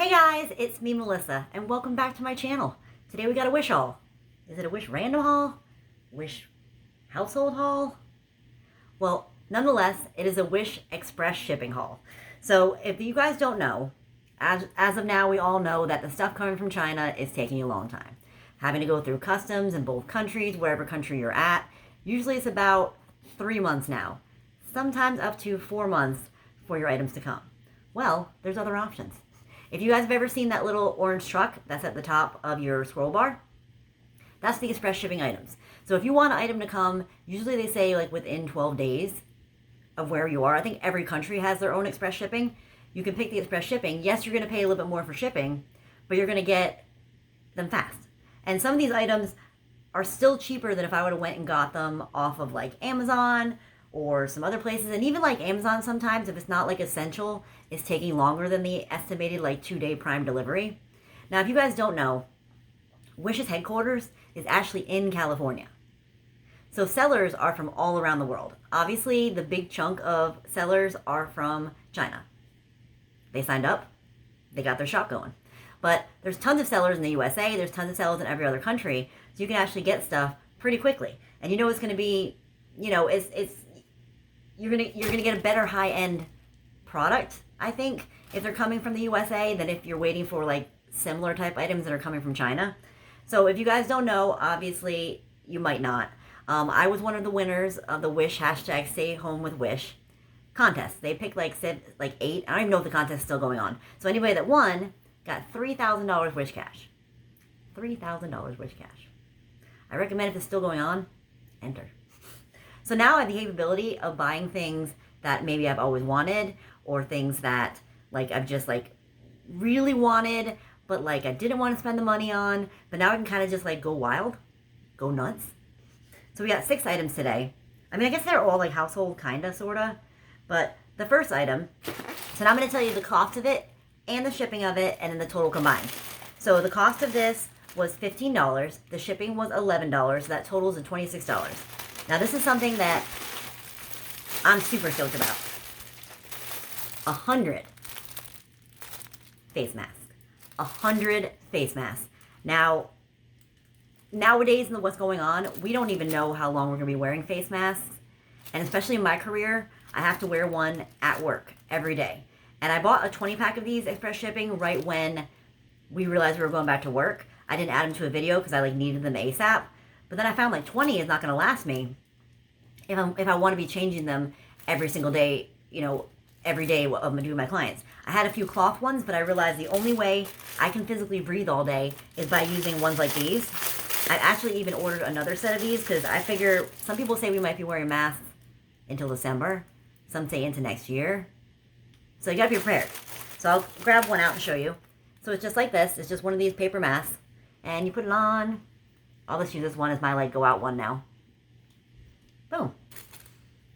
Hey guys, it's me Melissa, and welcome back to my channel. Today we got a wish haul. Is it a wish random haul? Wish household haul? Well, nonetheless, it is a Wish Express shipping haul. So if you guys don't know, as of now we all know that the stuff coming from China is taking a long time. Having to go through customs in both countries, wherever country you're at. Usually it's about 3 months now. Sometimes up to 4 months for your items to come. Well, there's other options. If you guys have ever seen that little orange truck that's at the top of your scroll bar, that's the express shipping items. So if you want an item to come, usually they say like within 12 days of where you are. I think every country has their own express shipping. You can pick the express shipping. Yes, you're going to pay a little bit more for shipping, but you're going to get them fast. And some of these items are still cheaper than if I would have went and got them off of like Amazon or some other places. And even like Amazon sometimes, if it's not like essential, it's taking longer than the estimated like 2-day prime delivery. Now, if you guys don't know, Wish's headquarters is actually in California. So sellers are from all around the world. Obviously, the big chunk of sellers are from China. They signed up, they got their shop going. But there's tons of sellers in the USA, there's tons of sellers in every other country, so you can actually get stuff pretty quickly. And you know it's going to be, you're gonna get a better high-end product, I think, if they're coming from the USA than if you're waiting for like similar type items that are coming from China. So if you guys don't know, obviously you might not. I was one of the winners of the Wish #StayHomeWithWish contest. They picked like 8. I don't even know if the contest is still going on. So anybody that won got $3,000 Wish cash. $3,000 Wish cash. I recommend if it's still going on, enter. So now I have the capability of buying things that maybe I've always wanted, or things that like I've just like really wanted, but like I didn't want to spend the money on. But now I can kind of just like go wild, go nuts. So we got 6 items today. I mean, I guess they're all like household kinda, sorta. But the first item, so now I'm going to tell you the cost of it and the shipping of it and then the total combined. So the cost of this was $15. The shipping was $11. So that totals to $26. Now this is something that I'm super stoked about. 100 face masks. 100 face masks. Now, nowadays, in what's going on, we don't even know how long we're going to be wearing face masks. And especially in my career, I have to wear one at work every day. And I bought a 20-pack of these express shipping right when we realized we were going back to work. I didn't add them to a video because I like needed them ASAP. But then I found like 20 is not going to last me if I want to be changing them every single day, every day of doing my clients. I had a few cloth ones, but I realized the only way I can physically breathe all day is by using ones like these. I actually even ordered another set of these because I figure some people say we might be wearing masks until December. Some say into next year. So you got to be prepared. So I'll grab one out and show you. So it's just like this. It's just one of these paper masks. And you put it on. I'll just use this one as my like go out one now. Boom.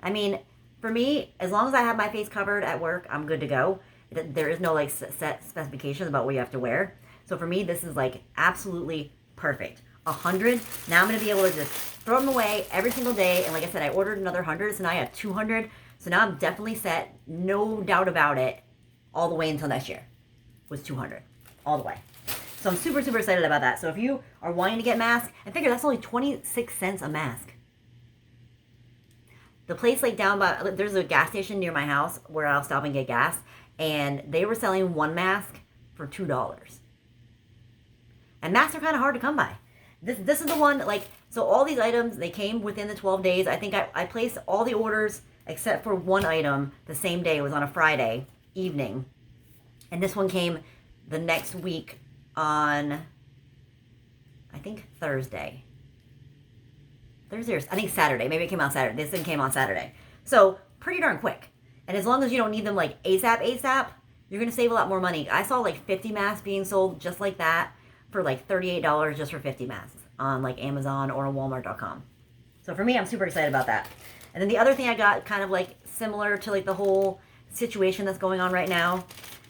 I mean, for me, as long as I have my face covered at work, I'm good to go. There is no like set specifications about what you have to wear. So for me, this is like absolutely perfect. 100. Now I'm going to be able to just throw them away every single day. And like I said, I ordered another 100, so now I have 200. So now I'm definitely set, no doubt about it, all the way until next year with 200. All the way. So I'm super, super excited about that. So if you are wanting to get masks, and figure that's only 26 cents a mask. The place like down by, there's a gas station near my house where I'll stop and get gas, and they were selling one mask for $2. And masks are kind of hard to come by. This is the one, like, so all these items, they came within the 12 days. I think I placed all the orders except for one item the same day. It was on a Friday evening. And this one came the next week on, I think, Thursday. Thursday or, I think Saturday. Maybe it came out Saturday. This thing came on Saturday. So, pretty darn quick. And as long as you don't need them like ASAP, you're going to save a lot more money. I saw like 50 masks being sold just like that for like $38 just for 50 masks on like Amazon or Walmart.com. So for me, I'm super excited about that. And then the other thing I got kind of like similar to like the whole situation that's going on right now.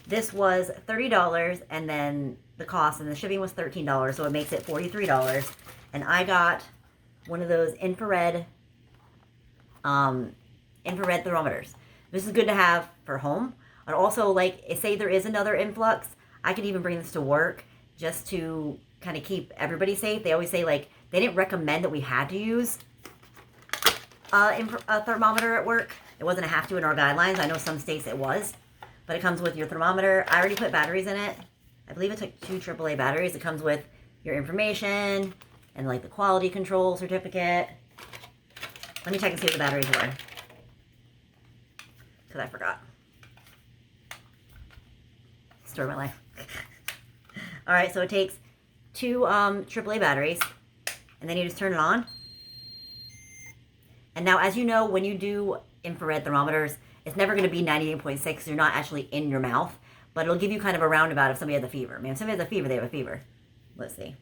This was $30 and then the cost and the shipping was $13. So it makes it $43. And I got one of those infrared thermometers. This is good to have for home. And also, like, say there is another influx, I could even bring this to work just to kind of keep everybody safe. They always say, like, they didn't recommend that we had to use a thermometer at work. It wasn't a have to in our guidelines. I know some states it was, but it comes with your thermometer. I already put batteries in it. I believe it took 2 AAA batteries. It comes with your information and like the quality control certificate. Let me check and see what the batteries were, because I forgot. Story of my life. All right, so it takes 2 AAA batteries, and then you just turn it on. And now, as you know, when you do infrared thermometers, it's never going to be 98.6. You're not actually in your mouth, but it'll give you kind of a roundabout if somebody has a fever. I mean, if somebody has a fever, they have a fever. Let's see.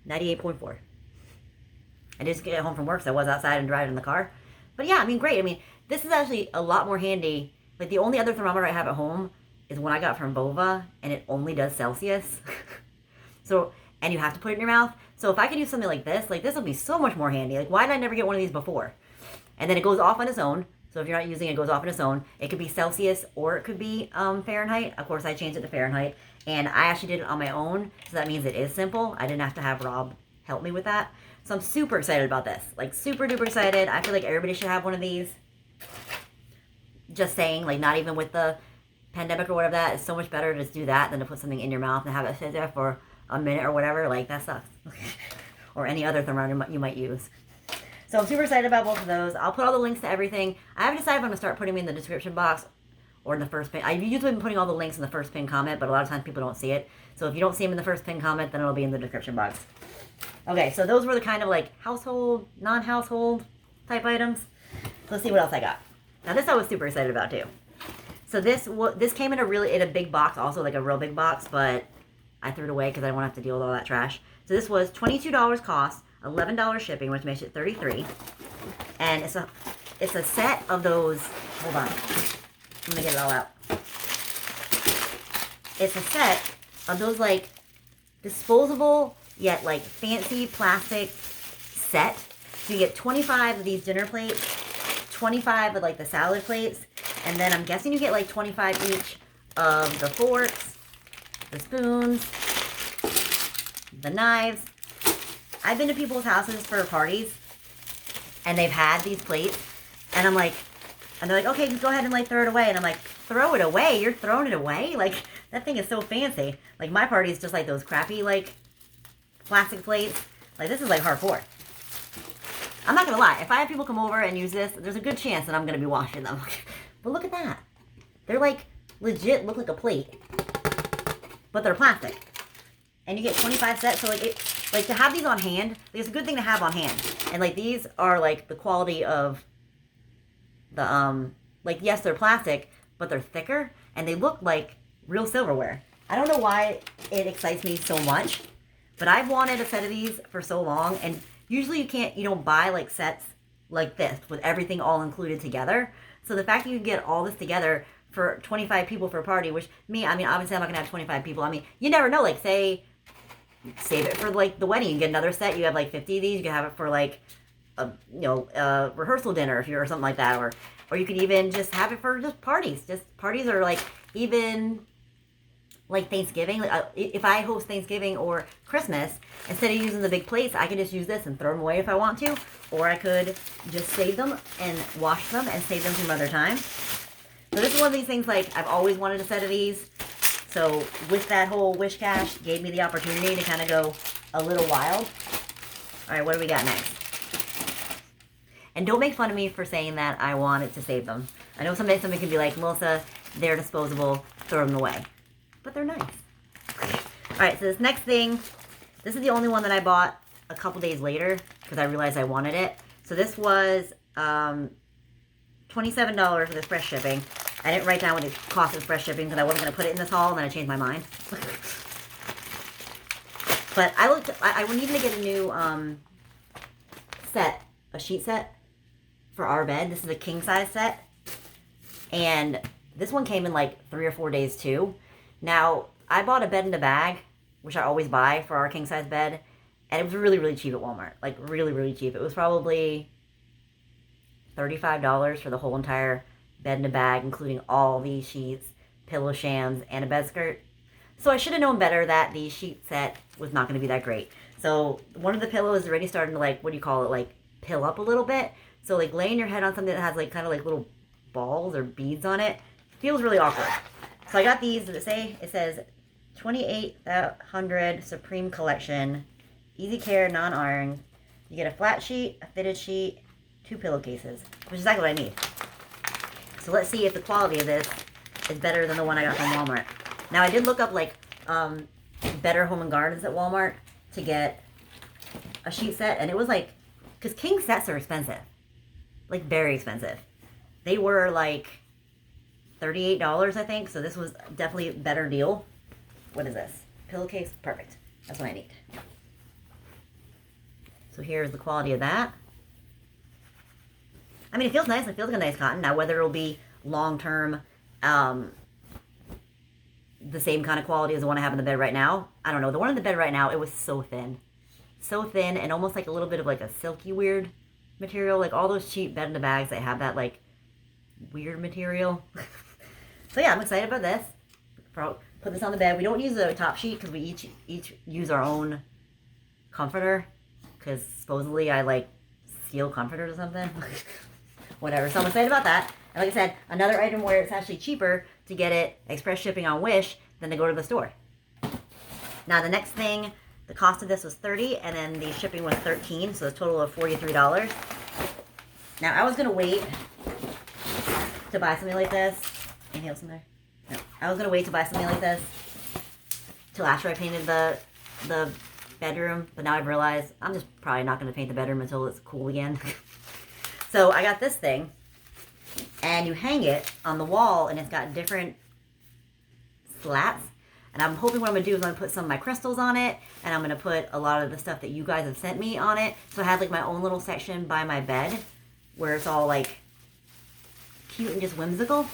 98.4. I just get home from work, so I was outside and driving in the car. But yeah, I mean, great. I mean, this is actually a lot more handy. Like, the only other thermometer I have at home is one I got from Bova, and it only does Celsius. So, and you have to put it in your mouth. So if I could use something like this would be so much more handy. Like, why did I never get one of these before? And then it goes off on its own. So if you're not using it, it goes off on its own. It could be Celsius or it could be Fahrenheit. Of course, I changed it to Fahrenheit. And I actually did it on my own. So that means it is simple. I didn't have to have Rob help me with that. So I'm super excited about this. Like, super duper excited. I feel like everybody should have one of these. Just saying, like, not even with the pandemic or whatever, that is so much better to just do that than to put something in your mouth and have it sit there for a minute or whatever. Like, that sucks. Or any other thermometer you might use. So I'm super excited about both of those. I'll put all the links to everything. I haven't decided if I'm going to start putting them in the description box or in the first pin. I've usually been putting all the links in the first pin comment, but a lot of times people don't see it. So if you don't see them in the first pin comment, then it'll be in the description box. Okay, so those were the kind of like household, non-household type items. So let's see what else I got. Now this I was super excited about too. So this came in a big box, also like a real big box, but I threw it away because I don't want to have to deal with all that trash. So this was $22 cost, $11 shipping, which makes it $33. And it's a set of those. Hold on, I'm gonna get it all out. It's a set of those like disposable yet like fancy plastic set. So you get 25 of these dinner plates, 25 of like the salad plates, and then I'm guessing you get like 25 each of the forks, the spoons, the knives. I've been to people's houses for parties, and they've had these plates, and I'm like, and they're like, okay, just go ahead and like throw it away. And I'm like, throw it away? You're throwing it away? Like, that thing is so fancy. Like, my party is just like those crappy like plastic plates. Like, this is like hardcore. I'm not gonna lie, if I have people come over and use this, there's a good chance that I'm gonna be washing them. But look at that. They're like legit look like a plate, but they're plastic. And you get 25 sets, so like to have these on hand, like, it's a good thing to have on hand. And like these are like the quality of the like, yes, they're plastic, but they're thicker and they look like real silverware. I don't know why it excites me so much, but I've wanted a set of these for so long, and usually you don't buy like sets like this with everything all included together. So the fact that you can get all this together for 25 people for a party, which I mean, obviously I'm not gonna have 25 people. I mean, you never know, like say, save it for like the wedding, you get another set, you have like 50 of these, you can have it for like a rehearsal dinner if you're, or something like that, or you can even just have it for just parties. Just parties are like, even like Thanksgiving, like, if I host Thanksgiving or Christmas, instead of using the big plates, I can just use this and throw them away if I want to, or I could just save them and wash them and save them from other time. So this is one of these things, like, I've always wanted a set of these. So with that whole Wish Cash, gave me the opportunity to kind of go a little wild. All right, what do we got next? And don't make fun of me for saying that I wanted to save them. I know somebody can be like, Melissa, they're disposable, throw them away. But they're nice. All right, so this next thing, this is the only one that I bought a couple days later because I realized I wanted it. So this was $27 with the fresh shipping. I didn't write down what it cost with fresh shipping because I wasn't going to put it in this haul, and then I changed my mind. But I needed to get a new set, a sheet set for our bed. This is a king size set. And this one came in like 3 or 4 days too. Now, I bought a bed in a bag, which I always buy for our king size bed, and it was really, really cheap at Walmart. Like, really, really cheap. It was probably $35 for the whole entire bed in a bag, including all these sheets, pillow shams, and a bed skirt. So I should have known better that the sheet set was not going to be that great. So one of the pillows is already starting to, like, what do you call it, like, pill up a little bit. So, like, laying your head on something that has, like, kind of like little balls or beads on it feels really awkward. So I got these. Does it say? It says 2800 Supreme Collection, easy care, non-iron. You get a flat sheet, a fitted sheet, 2 pillowcases, which is exactly what I need. So let's see if the quality of this is better than the one I got from Walmart. Now I did look up like Better Home and Gardens at Walmart to get a sheet set, and it was like, because king sets are expensive, like very expensive. They were like $38, I think. So this was definitely a better deal. What is this? Pillowcase? Perfect. That's what I need. So here's the quality of that. I mean, it feels nice. It feels like a nice cotton. Now, whether it'll be long-term the same kind of quality as the one I have in the bed right now, I don't know. The one in the bed right now, it was so thin. So thin and almost like a little bit of like a silky weird material. Like all those cheap bed in the bags that have that like weird material. So yeah, I'm excited about this. Put this on the bed. We don't use the top sheet because we each use our own comforter. Because supposedly I like steal comforters or something. Whatever. So I'm excited about that. And like I said, another item where it's actually cheaper to get it express shipping on Wish than to go to the store. Now the next thing, the cost of this was $30 and then the shipping was $13, so a total of $43. Now I was gonna wait to buy something like this. Anything else in there? No. I was gonna wait to buy something like this till after I painted the bedroom, but now I've realized I'm just probably not gonna paint the bedroom until it's cool again. So I got this thing, and you hang it on the wall, and it's got different slats. And I'm hoping what I'm going to do is I'm going to put some of my crystals on it, and I'm going to put a lot of the stuff that you guys have sent me on it. So I have like my own little section by my bed where it's all like cute and just whimsical.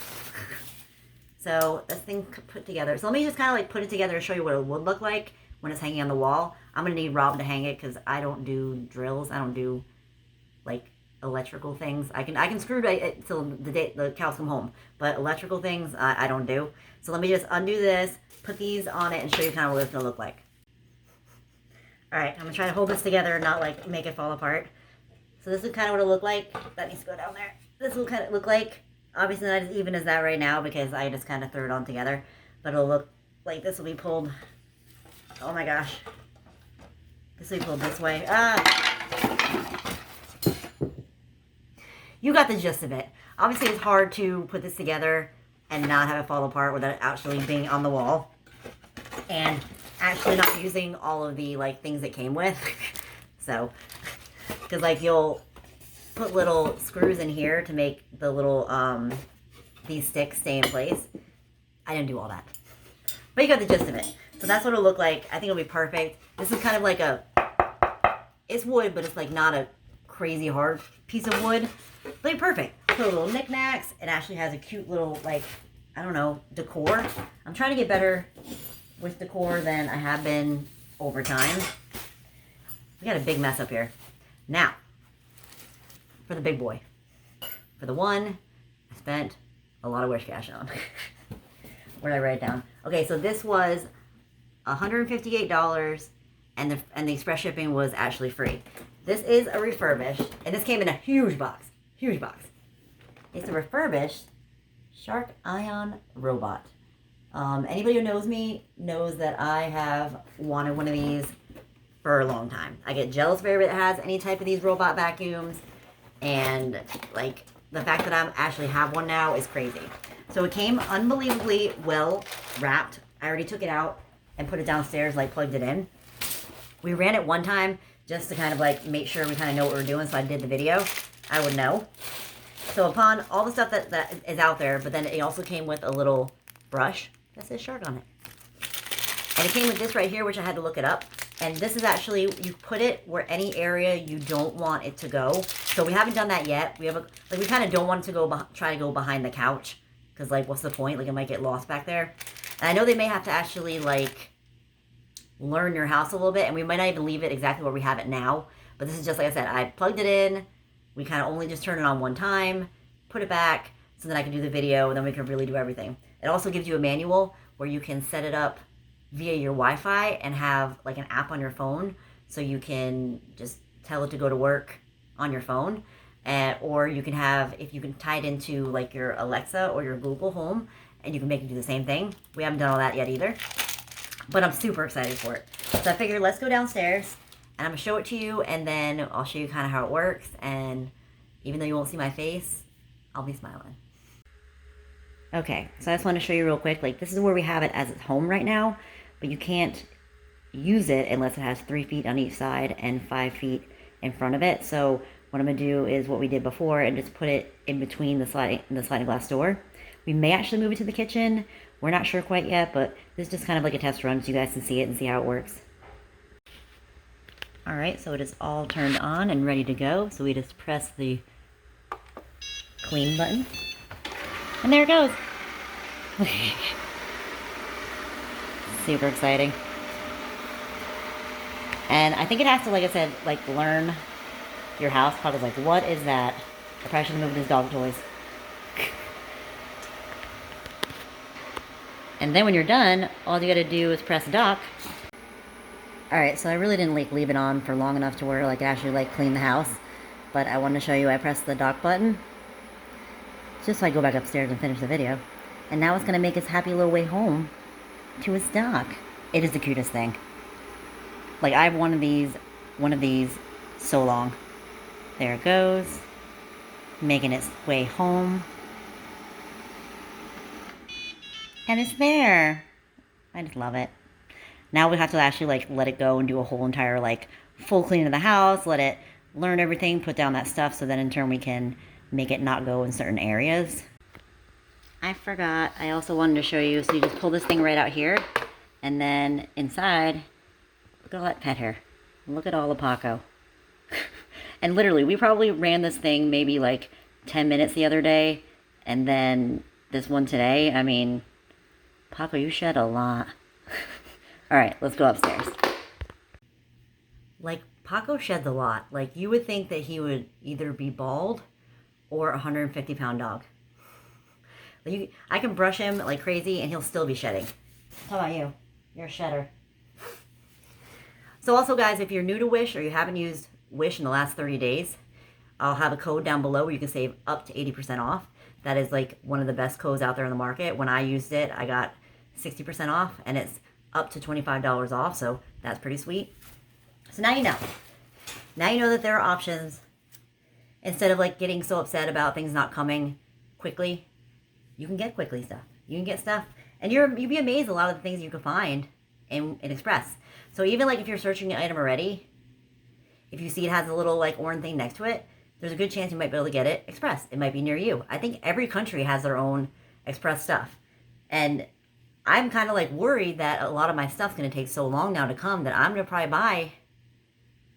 So this thing put together. So let me just kind of like put it together and show you what it would look like when it's hanging on the wall. I'm going to need Rob to hang it because I don't do drills. I don't do like electrical things. I can screw it till the day the cows come home, but electrical things I don't do. So let me just undo this, put these on it, and show you kind of what it's gonna look like. All right, I'm gonna try to hold this together and not like make it fall apart. So this is kind of what it'll look like. That needs to go down there. This will kind of look like, obviously not as even as that right now because I just kind of threw it on together, but it'll look like this will be pulled. Oh my gosh, this will be pulled this way. You got the gist of it. Obviously, it's hard to put this together and not have it fall apart without it actually being on the wall. And actually not using all of the, like, things it came with. So, because, like, you'll put little screws in here to make the little, these sticks stay in place. I didn't do all that. But you got the gist of it. So that's what it'll look like. I think it'll be perfect. This is kind of like it's wood, but it's, like, not a crazy hard piece of wood. Like perfect. Put a little knickknacks. It actually has a cute little, like, I don't know, decor. I'm trying to get better with decor than I have been over time. We got a big mess up here. Now, for the big boy. For the one I spent a lot of Wish cash on. Where did I write it down? Okay, so this was $158 and the express shipping was actually free. This is a refurbished, and this came in a huge box. Huge box. It's a refurbished Shark Ion robot. Anybody who knows me knows that I have wanted one of these for a long time. I get jealous of everybody that has any type of these robot vacuums, and like the fact that I actually have one now is crazy. So it came unbelievably well wrapped. I already took it out and put it downstairs, like plugged it in. We ran it one time just to kind of like make sure we kind of know what we're doing, so I did the video. I would know. So upon all the stuff that is out there, but then it also came with a little brush that says Shark on it. And it came with this right here, which I had to look it up. And this is actually, you put it where any area you don't want it to go. So we haven't done that yet. We have we kind of don't want it to go, try to go behind the couch. Because like, what's the point? Like it might get lost back there. And I know they may have to actually like learn your house a little bit. And we might not even leave it exactly where we have it now. But this is just, like I said, I plugged it in. We kind of only just turn it on one time, put it back. so that I can do the video and then we can really do everything. It also gives you a manual where you can set it up via your Wi-Fi and have like an app on your phone, so you can just tell it to go to work on your phone. Or you can have, if you can tie it into like your Alexa or your Google Home, and you can make it do the same thing. We haven't done all that yet either, but I'm super excited for it. So I figured let's go downstairs and I'm gonna show it to you, and then I'll show you kind of how it works. And even though you won't see my face, I'll be smiling. Okay, so I just want to show you real quick, like this is where we have it as its home right now, but you can't use it unless it has 3 feet on each side and 5 feet in front of it. So what I'm going to do is what we did before and just put it in between the sliding glass door. We may actually move it to the kitchen. We're not sure quite yet, but this is just kind of like a test run so you guys can see it and see how it works. Alright, so it is all turned on and ready to go. So we just press the clean button. And there it goes. Super exciting. And I think it has to, like I said, like learn your house. Probably like, what is that? I probably should have moved his dog toys. And then when you're done, all you gotta do is press dock. Alright, so I really didn't like leave it on for long enough to where like it actually like clean the house. But I wanted to show you, I pressed the dock button just so I go back upstairs and finish the video. And now it's gonna make his happy little way home to his dock. It is the cutest thing. Like I've one of these so long. There it goes, making its way home. And it's there. I just love it. Now we have to actually like let it go and do a whole entire like full clean of the house, let it learn everything, put down that stuff, so then in turn we can make it not go in certain areas. I forgot, I also wanted to show you, so you just pull this thing right out here, and then inside, look at all that pet hair. Look at all the Paco. And literally, we probably ran this thing maybe like 10 minutes the other day, and then this one today. I mean, Paco, you shed a lot. Alright, let's go upstairs. Like, Paco sheds a lot. Like, you would think that he would either be bald or a 150-pound dog. Like I can brush him like crazy and he'll still be shedding. How about you? You're a shedder. So also, guys, if you're new to Wish or you haven't used Wish in the last 30 days, I'll have a code down below where you can save up to 80% off. That is like one of the best codes out there in the market. When I used it, I got 60% off, and it's up to $25 off, so that's pretty sweet. So now you know. Now you know that there are options. Instead of like getting so upset about things not coming quickly, you can get quickly stuff. You can get stuff, and you'd be amazed a lot of the things you can find in Express. So even like if you're searching an item already, if you see it has a little like orange thing next to it, there's a good chance you might be able to get it Express. It might be near you. I think every country has their own Express stuff. And I'm kind of like worried that a lot of my stuff's going to take so long now to come that I'm going to probably buy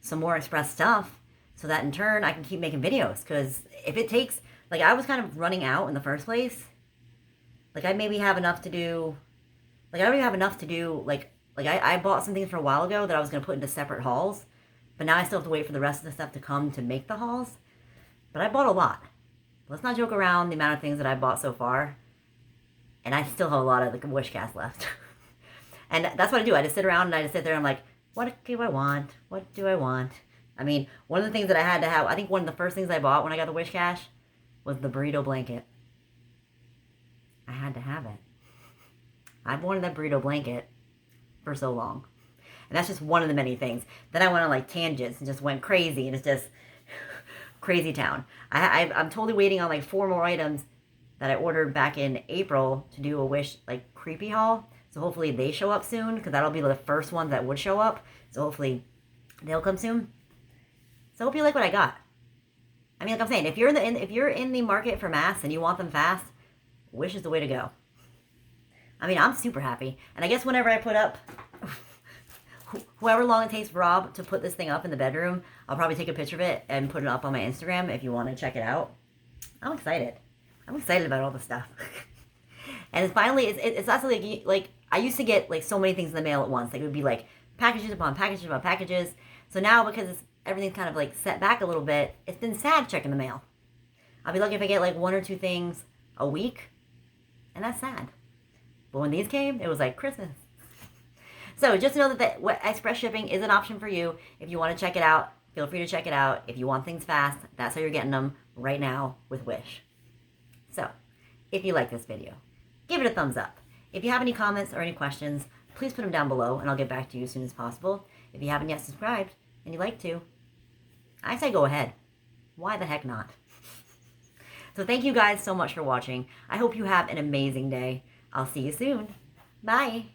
some more Express stuff so that in turn I can keep making videos. Because if it takes, like I was kind of running out in the first place. Like I maybe have enough to do, like I already have enough to do, like I bought some things for a while ago that I was going to put into separate hauls. But now I still have to wait for the rest of the stuff to come to make the hauls. But I bought a lot. Let's not joke around the amount of things that I bought so far. And I still have a lot of the wish cast left. And that's what I do. I just sit around and I just sit there and I'm like, what do I want? What do I want? I mean, one of the things that I had to have, I think one of the first things I bought when I got the wish cash was the burrito blanket. I had to have it. I've wanted that burrito blanket for so long. And that's just one of the many things. Then I went on like tangents and just went crazy, and it's just crazy town. I'm totally waiting on like 4 more items that I ordered back in April to do a Wish like creepy haul. So hopefully they show up soon, because that'll be the first ones that would show up. So hopefully they'll come soon. So hope you like what I got. I mean, like I'm saying, if you're in the market for masks and you want them fast, Wish is the way to go. I mean, I'm super happy. And I guess whenever I put up, however long it takes for Rob to put this thing up in the bedroom, I'll probably take a picture of it and put it up on my Instagram if you want to check it out. I'm excited. I'm excited about all the stuff. And finally, it's actually like I used to get like so many things in the mail at once. Like it would be like packages upon packages upon packages. So now, because everything's kind of like set back a little bit, it's been sad checking the mail. I'll be lucky if I get like 1 or 2 things a week, and that's sad. But when these came, it was like Christmas. So just know that express shipping is an option for you. If you want to check it out, feel free to check it out. If you want things fast, that's how you're getting them right now with Wish. So, if you like this video, give it a thumbs up. If you have any comments or any questions, please put them down below and I'll get back to you as soon as possible. If you haven't yet subscribed and you'd like to, I say go ahead. Why the heck not? So thank you guys so much for watching. I hope you have an amazing day. I'll see you soon. Bye.